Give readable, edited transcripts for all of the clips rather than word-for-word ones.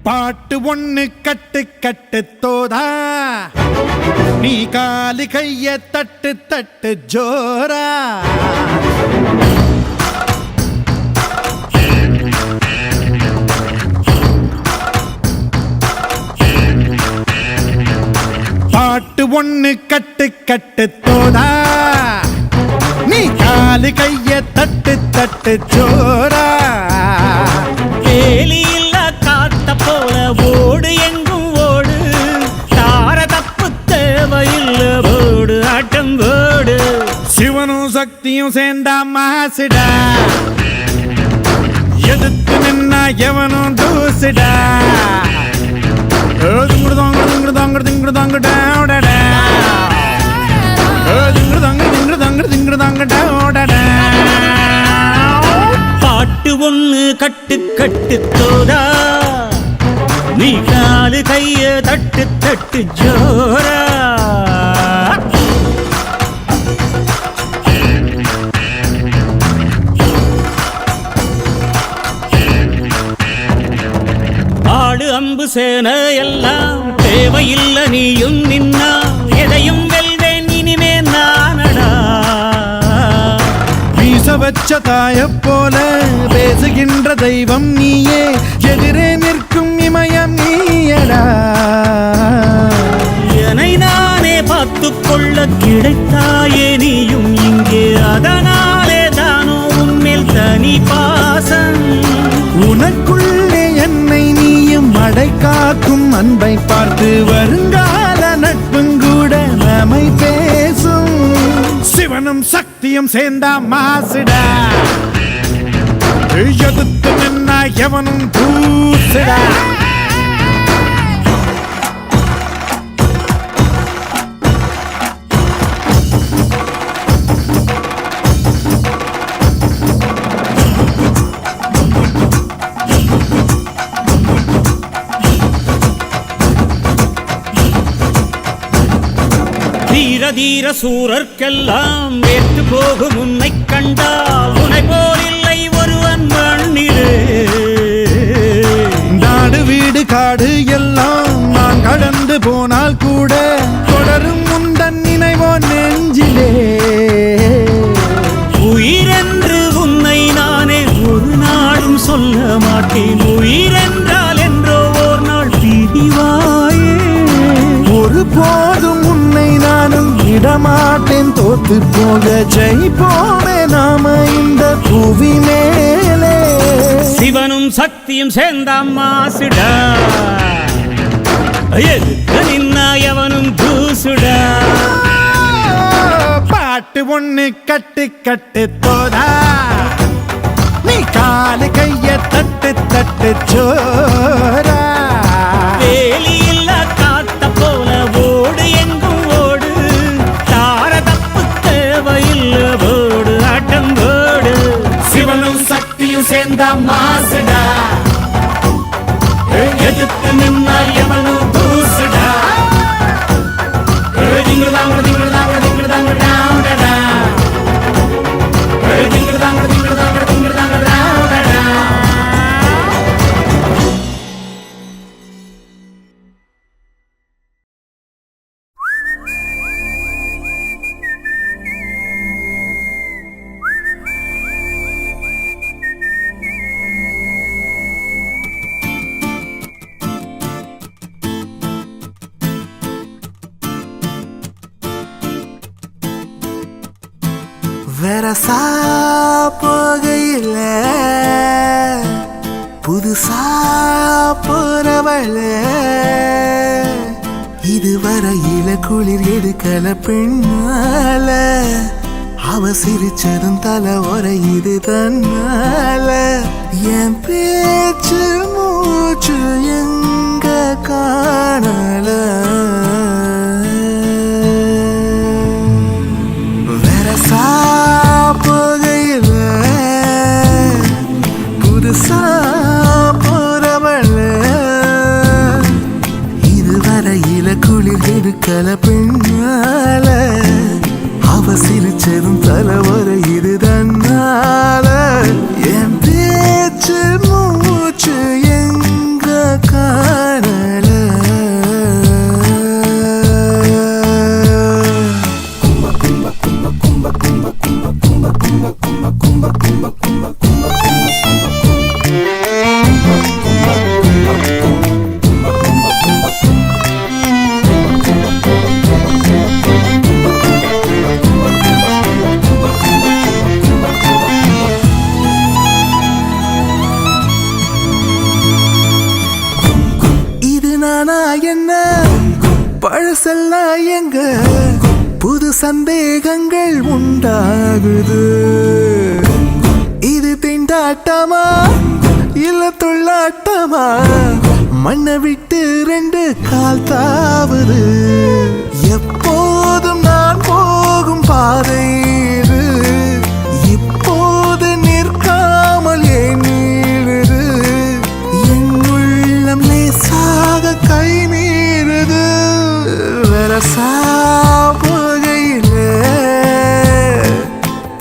பாட்டு ஒண்ணு கட்டு கட்டு தோதா நீ காலு கைய தட்டு தட்டு ஜோரா பாட்டு ஒண்ணு கட்டு கட்டு தோதா நீ காலு கைய தட்டு தட்டு ஜோரா வேலி இல்ல காத்த போல ஓடு எங்கும் ஓடு தார தப்பு தேவையில்ல போடு ஆட்டம் போடு சிவனும் சக்தியும் சேர்ந்தா மாசுடா எதிர்த்து நின்னா எவனும் தூசுடா பாட்டு ஒண்ணு கட்டு கட்டு தோதா நீ காலு கைய தட்டு தட்டு ஜோரா ஆடு அம்பு சேன எல்லாம் தேவையில்லை நீயும் நின்னா எதையும் வெல்வேன் இனிமே நானடா வீச வச்ச தாய போல பேசுகின்ற தெய்வம் நீயே எதிரே நிற்கும் இமயம் நீயடா என்னை நானே பார்த்துக் கொள்ள கிடைத்தாயே நீயும் இங்கே அதனாலே தானோ உன்மேல் தனி பாசம் உனக்குள்ளே என்னை நீயும் அடை காக்கும் அன்பை பார்த்து வருங்கால நட்புங்கூட நம்மை பேசும் சிவனும் சக்தியும் சேர்ந்தா மாசுடா எதிர்த்து நின்னா எவனும் தூசுடா தீர தீர சூரர்க்கெல்லாம் வேற்று போகும் உன்னை கண்டால் உன்னை போல் இல்லை ஒருவன் மண்ணிலே நாடு வீடு காடு எல்லாம் நான் கடந்து போனால் கூட தொடரும் முந்தன் நினைவோ நெஞ்சிலே உயிரென்று உன்னை நானே ஒரு நாளும் சொல்ல மாட்டேன் உயிரென்றால் என்றோ ஒரு நாள் பிரிவாயே ஒரு போதும் உன்னை நானும் விடமாட்டேன் தோத்து போக ஜெயிப்போமே நாம இந்த புவி மேலே சிவனும் சக்தியும் சேர்ந்த மாசுடா எதுக்கு நின்னா எவனும் தூசுடா பாட்டு ஒண்ணு கட்டு கட்டு தோதா நீ காலு கைய தட்டு தட்டு ஜோரா வேலி இல்ல காத்த போல ஓடு எங்கும் ஓடு தார தப்பு தேவையில்ல போடு ஆட்டம் போடு சிவனும் சக்தியும் சேர்ந்தா மாசுடா எதிர்த்து நின்னா எவனும் தூசுடா வெரசா போகையில புதுசா போறவள இதுவரையில குளிர் எடுக்கல பெண்ணால அவ சிரிச்சதும் தலை உரையுது தன்னால என் பேச்சு மூச்சு எங்க காணல வெரசா போகையில புதுசா போறவள இதுவரையில குளிர் எடுக்கல பெண்ணால அவ சிரிச்சதும் தலைவர இது தன்னால என் பேச்சு மூச்சு எங்க கா நானா என்ன பழசெல்லாம் எங்க புது சந்தேகங்கள் உண்டாகுது இது திண்டாட்டமா இல்ல தொள்ளாட்டமா மண்ணை விட்டு 2 கால் தாவுது எப்போதும் நான் போகும் பாதை இது இப்போது நிற்காமல் ஏன் நீடுது என் உள்ளம் லேசாக கை மீறுது வரசா போகையில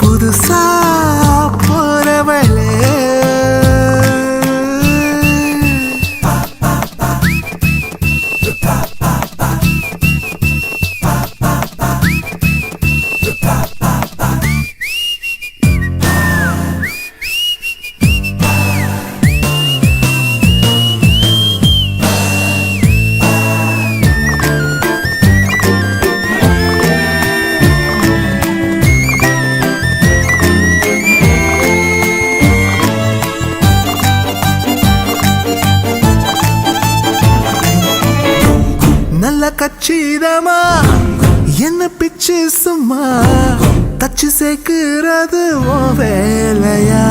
புதுசா போறவளே நல்ல கச்சிதமா என்ன பிச்சு சும்மா தச்சு சேர்க்கிறது ஓ வேலையா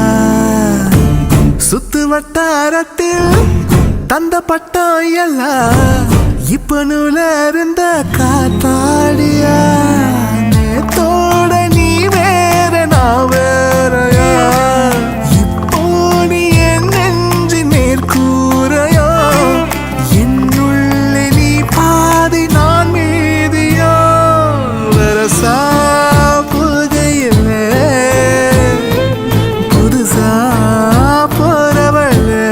சுத்து வட்டாரத்தில் தந்த பட்டம் எல்லாம் இப்ப நூல இருந்த காத்தாடியா நேத்தோட நீ வேற நான் வேறையா இப்போ நீ என் நெஞ்சு நேர்கூறையா என்னுள்ளே நீ பாதி நான் மீதியா வரசா புகையிலே புதுசா போறவளே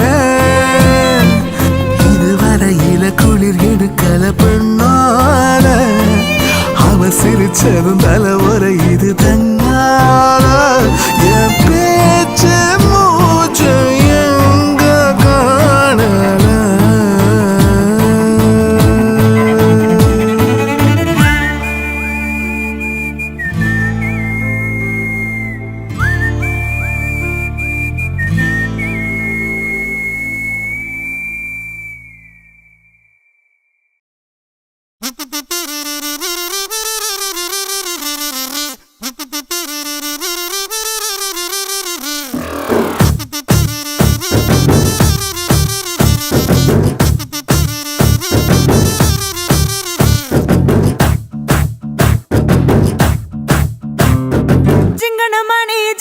இதுவரையில குளிர் எடுக்கல பெண்ணால அவ சிரிச்சதும் தலைவரை இது தன்னால என் பேச்சு மூச்சு எங்க காணல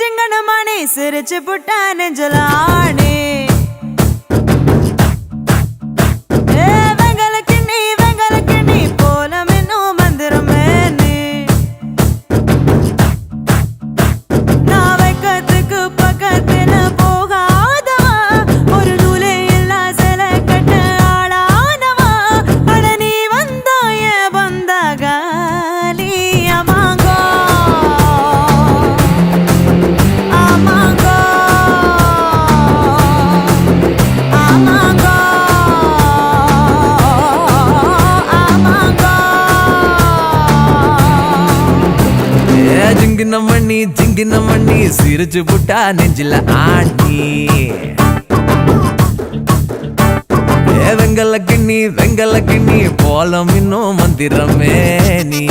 சிங்கனமணி சிரிச்சு புட்டா நெஞ்சலானே வெங்கலக்கு நீ போல இன்னும் மந்திரமே நீ நான் வைக்கத்துக்கு பக்கத்துல போகாதவா ஒரு நூலே இல்லா சில கட்ட ஆளானவா அட நீ வந்தாய பந்தகாலி அமாங்கோ ஜிங்கின மண்ணி சிரிச்சு புட்டா நெஞ்சில ஆண்டி வெங்கலக்கு நீ போலம் இன்னும் மந்திரமே நீ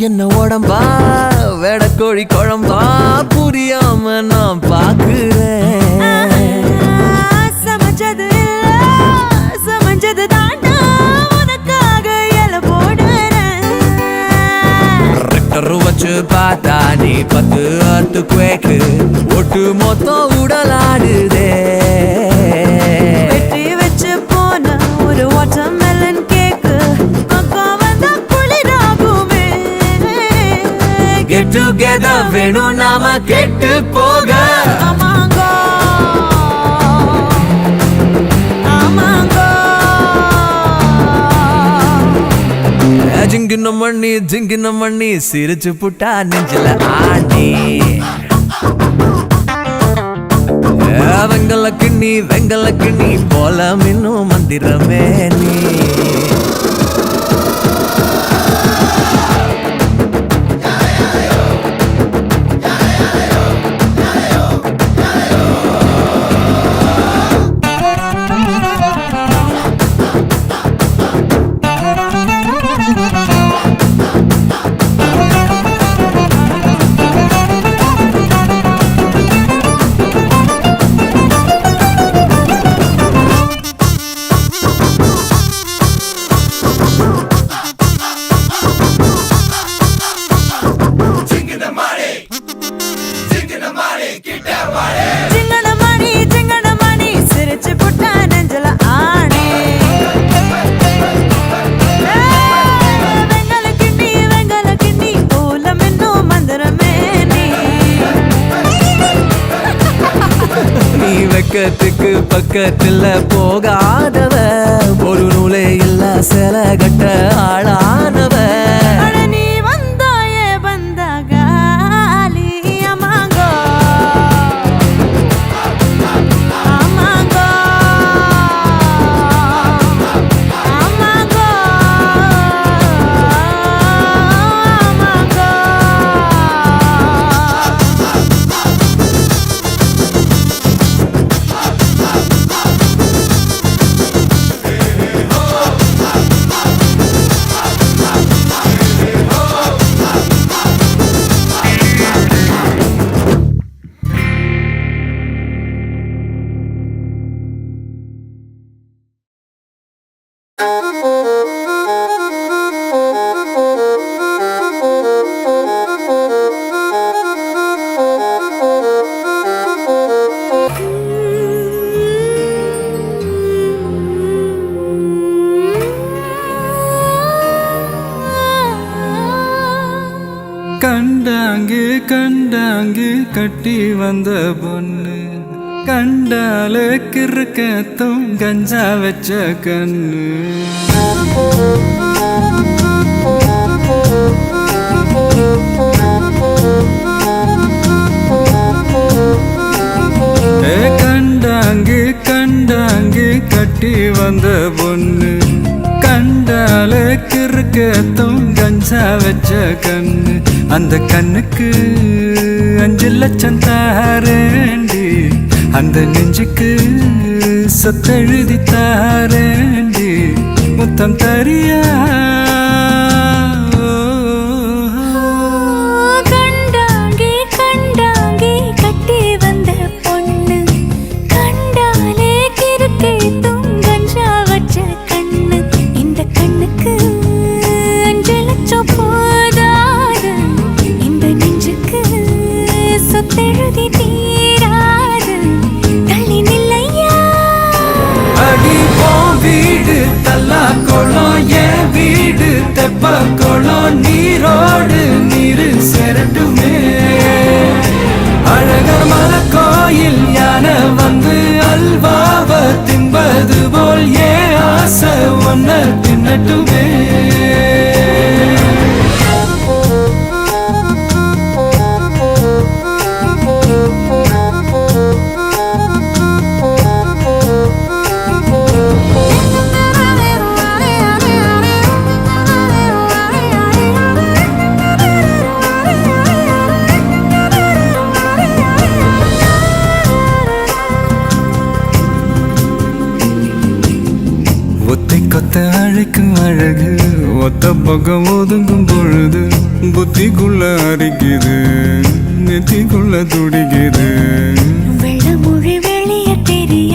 என்ன உடம்பா வெடக்கோழி குழம்பா புரியாம நான் பாக்குறேன் சமைச்சது தாண்டா உனக்காக இல போடுறேன் ரெக்டர் வச்சு பார்த்தா நீ 10 அத்து குவேக்கு ஒட்டு மொத்தம் உடலாடுதே வெட்டி வச்சு போன ஒரு வாட்டர்மெலன் கேக்கு Get together வேணும் நாம கெட்டு போக அமாங்கோ ஜிங்கின மண்ணி சிரிச்சு புட்டா நெஞ்சில ஆண்டி வெங்கல கிண்ணி போல மின்னும் மந்திரமே நீ சிங்கனமணி சிரிச்சு புட்டா நெஞ்சல ஆணே வெங்கல கிண்ணி போல மின்னும் மந்திரமே நீ வெக்கத்துக்கு பக்கத்துல போகாதவ ஒரு நூலே இல்ல சில கட்ட ஆளானவ நீ வந்தாயே வந்தாகாலி அமாங்கோ அமாங்கோ அமாங்கோ கண்டாங்கு கட்டி வந்த பொண்ணு கண்டால கிறுக்கத்தும் கஞ்சா வச்ச கண்ணு கண்டாங்கு கட்டி வந்த பொண்ணு கண்டால கிறுக்கத்தும் கஞ்சா வச்ச கண்ணு அந்த கண்ணுக்கு 5 லட்சம் தாரேண்டி அந்த நெஞ்சுக்கு சொத்தெழுதி தாரேண்டி முத்தம் தரியா கண்டாங்கி கட்டி வந்த பொண்ணு கண்டாலே கிறுக்கே கஞ்சா வச்ச கண்ணு இந்த கண்ணுக்கு 5 லட்சம் போதாது இந்த நெஞ்சுக்கு சொத்தெழுதி தீராது தள்ளி நில்லையா அடி போ வீடு தல்லா குளம் என் வீடு தெப்ப குளம் நீரோடு நீரு செரட்டுமே அழகர் மலை கோயில் யானை வந்து அல்வாவ தின்பது போல் ஏன் ஆசை ஒன்ன தின்னட்டுமே கொத்த அழைக்கும் அழகு ஒத்த பக்கம் ஒதுங்கும் பொழுது புத்திக்குள்ள அரிக்குது நெத்திக்குள்ள துடிக்குது வெள்ளமொழி வெளிய தெரிய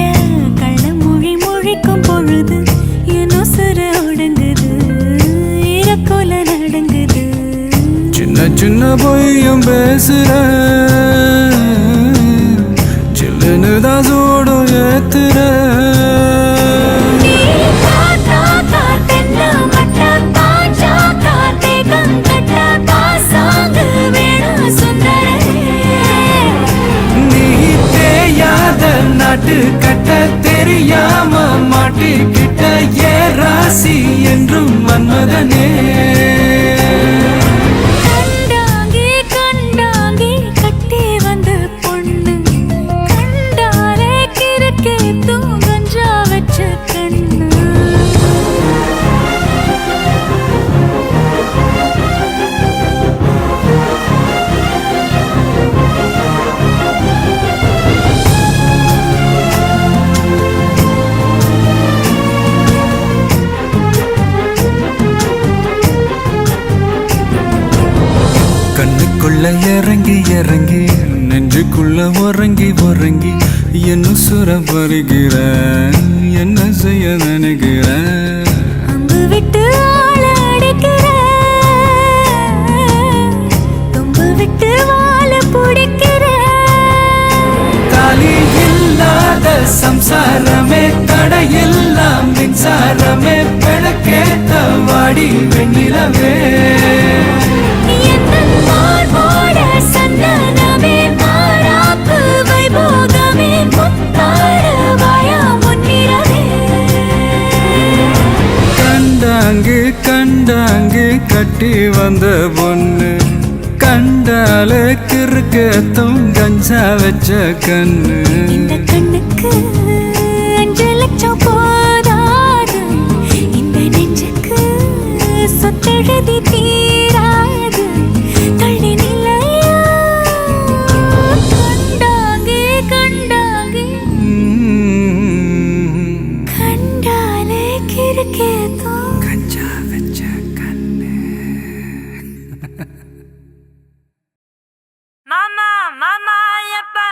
கள்ளமொழி மொழிக்கும் பொழுது என் உசுறு ஒடுங்குது இறக்கோல நடங்குது சின்ன பொய்யும் பேசுற சில்லுன்னு தான் சூடும் ஏத்துற நாட்டு கட்ட தெரியாம மாட்டிக்கிட்ட ஏ ராசி என்றும் மன்மதனே கண்டாங்கி கட்டி வந்த பொண்ணு கண்டாலே இறங்கி இறங்கி நெஞ்சுக்குள்ள உறங்கி உறங்கி என்ன சுர வருகிற என்ன செய்ய நினைக்கிற அம்பு விட்டு ஆள அடிக்கிற தும்பு விட்டு வாழ பிடிக்கிற தாலி இல்லாத சம்சாரமே தடையெல்லாம் மின்சாரமே விளக்கேத்த வாடி வெண்ணிலவே சந்தனமே மாறாப்பு வைபோகமே முத்தாட வாயா முன்னிறவே கண்டாங்கு கண்டாங்கு கட்டி வந்த பொண்ணு கண்டால கிறுக்கத்தும் கஞ்சா வச்ச கண்ணு இந்த கண்ணுக்கு 5 லட்சம் போதாது இந்த நெஞ்சுக்கு சொத்தெழுதி தீராது தள்ளி நிலையா கண்டாங்கே கண்டாங்கே கண்டாலே கிறுக்கேதோ கஞ்சா வச்ச கண்ணு Mama, mama, yappa.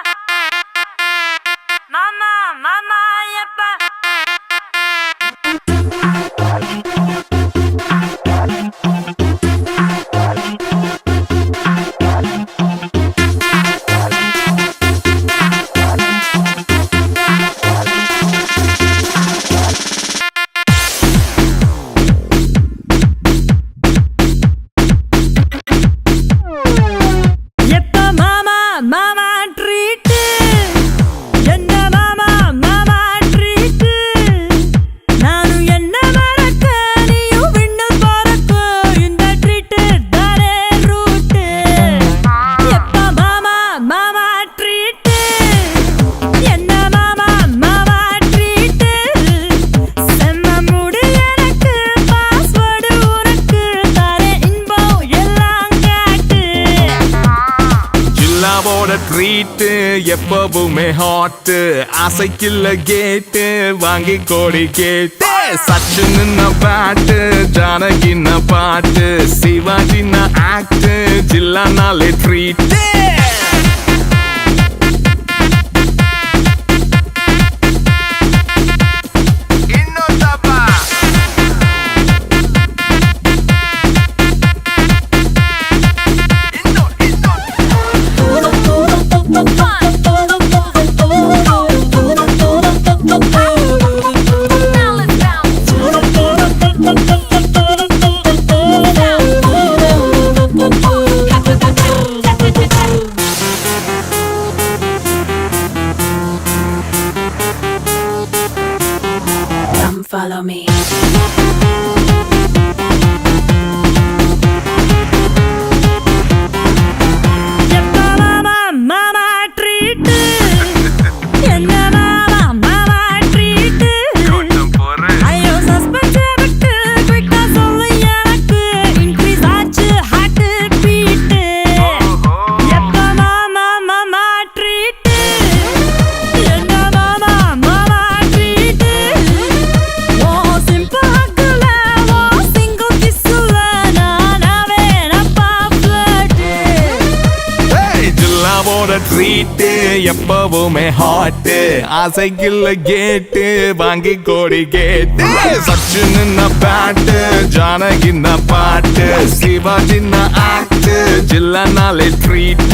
Mama, mama, yappa. Yappa, mama, mama, treat. என்ன மாமா மாமா ட்ரீட் நானு என்ன மறக்க நீயும் விண்ணு பறக்க இந்த ட்ரீட் தானே ரூட் எப்ப மாமா மாமா ட்ரீட் என்ன மாமா மாமா ட்ரீட் செம்ம முடி எனக்கு பாஸ்வேர்டு உனக்கு தானே இன்பம் எல்லாம் காட்டு ஜில்லாவோட ட்ரீட் எப்பவுமே ஹாட் ஆசைக்குள்ள கேட்டு வாங்கி கோடி கேட்டு சச்சின் பாட்டு ஜானகி பாட்டு சிவாஜி ஆக்ட் ஜில்லானாலே ட்ரீட் Come follow me. எப்ப மாமா மாமா ட்ரீட் என்ன மாமா மாமா ட்ரீட் ஐயோ சஸ்பென்ஸ் விட்டு குயிக்கா சொல்லு எனக்கு இன்க்ரீஸ் ஆச்சு ஹார்ட் பீட் எப்ப மாமா மாமா ட்ரீட் என்ன மாமா மாமா ட்ரீட் ஓ சிம்பிள் ஹக்குல ஓ சிங்கிள் கிஸ்ல நானாவே நப்பா ஃப்ளட் ஜில்லாவோட ட்ரீட் எப்பவுமே ஹாட் ஆசைக்குள்ள கேட்டு வாங்கி கோடி கேட்டு சச்சின் பாட்டு ஜானகி பாட்டு சிவாஜி ஆக்ட் ஜில்லானாலே treat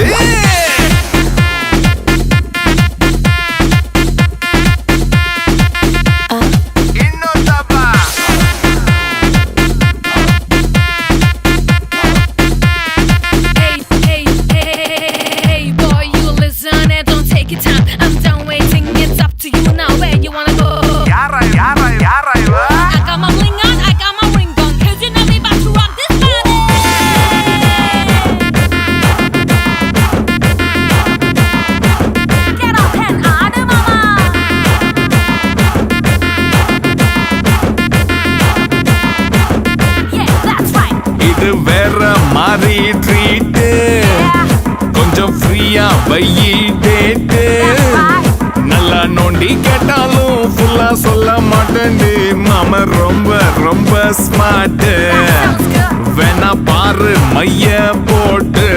Hey, boy, you listen and don't take your time. I'm done waiting, it's up to you now. Where you wanna go? I got my bling on, I got my ring on. 'Cause you know me about to rock this body. Get up and out of mama. Yeah, that's right. இது வேற மாதிரி treat கொஞ்சம் ஃப்ரீயா வையி date நல்லா நோண்டி கேட்டாலும் ஃபுல்லா சொல்ல மாட்டேன்டி மாம ரொம்ப ரொம்ப ஸ்மார்ட் வேணா பாரு மைய போட்டு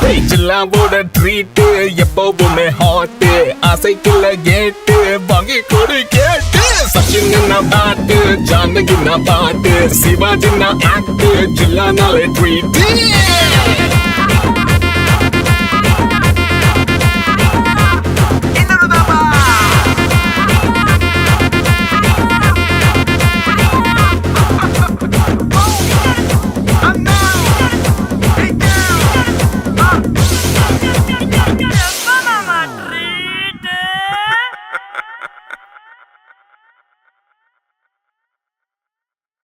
ஜில்லாவோட ட்ரீட் எப்பவுமே ஹாட் அசைக்குள்ள கேட்டு வாங்கி கொடு கேட்டு சச்சின் பாட்டு ஜானகி பாட்டு சிவாஜி ஆக்ட் ஜில்லானாலே ட்ரீட்